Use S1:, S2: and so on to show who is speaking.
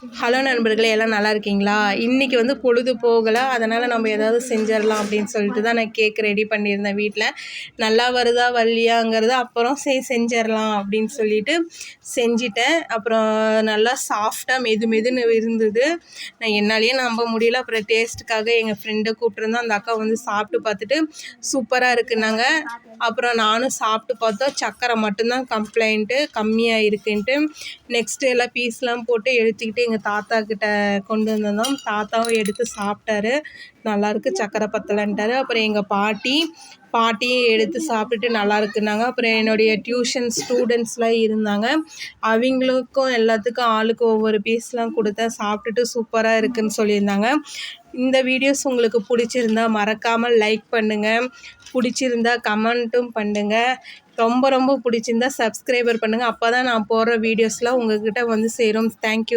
S1: Hello நண்பர்களே, எல்லாம் நல்லா இருக்கீங்களா? இன்றைக்கி வந்து பொழுது போகலை, அதனால் நம்ம ஏதாவது செஞ்சிடலாம் அப்படின்னு சொல்லிட்டு தான் நான் கேக் ரெடி பண்ணியிருந்தேன் வீட்டில். நல்லா வருதா வரலையாங்கிறது அப்புறம் செஞ்சிடலாம் அப்படின்னு சொல்லிட்டு செஞ்சிட்டேன். அப்புறம் நல்லா சாஃப்டாக மெதுன்னு இருந்தது. என்னாலேயே நம்ப முடியல. அப்புறம் டேஸ்ட்டுக்காக எங்கள் ஃப்ரெண்டை கூப்பிட்ருந்தோம். அந்த அக்கா வந்து சாப்பிட்டு பார்த்துட்டு சூப்பராக இருக்குன்னாங்க. அப்புறம் நானும் சாப்பிட்டு பார்த்தோம். சர்க்கரை மட்டும்தான் கம்ப்ளைண்ட்டு, கம்மியாக இருக்குன்ட்டு. நெக்ஸ்ட்டு எல்லாம் பீஸ்லாம் போட்டு எடுத்துக்கிட்டு எங்கள் தாத்தா கிட்ட கொண்டு வந்திருந்தோம். தாத்தாவும் எடுத்து சாப்பிட்டாரு. நல்லாயிருக்கு, சக்கரை பத்தலைன்ட்டாரு. அப்புறம் எங்கள் பாட்டியும் எடுத்து சாப்பிட்டுட்டு நல்லா இருக்குன்னாங்க. அப்புறம் என்னுடைய டியூஷன் ஸ்டூடெண்ட்ஸ்லாம் இருந்தாங்க. அவங்களுக்கும் எல்லாத்துக்கும் ஆளுக்கு ஒவ்வொரு பீஸ்லாம் கொடுத்தேன். சாப்பிட்டுட்டு சூப்பராக இருக்குதுன்னு சொல்லியிருந்தாங்க. இந்த வீடியோஸ் உங்களுக்கு பிடிச்சிருந்தா மறக்காமல் லைக் பண்ணுங்கள். பிடிச்சிருந்தா கமெண்ட்டும் பண்ணுங்கள். ரொம்ப பிடிச்சிருந்தா சப்ஸ்கிரைபர் பண்ணுங்கள். அப்போ தான் நான் போடுற வீடியோஸ்லாம் உங்கள்கிட்ட வந்து சேரும். தேங்க்யூ.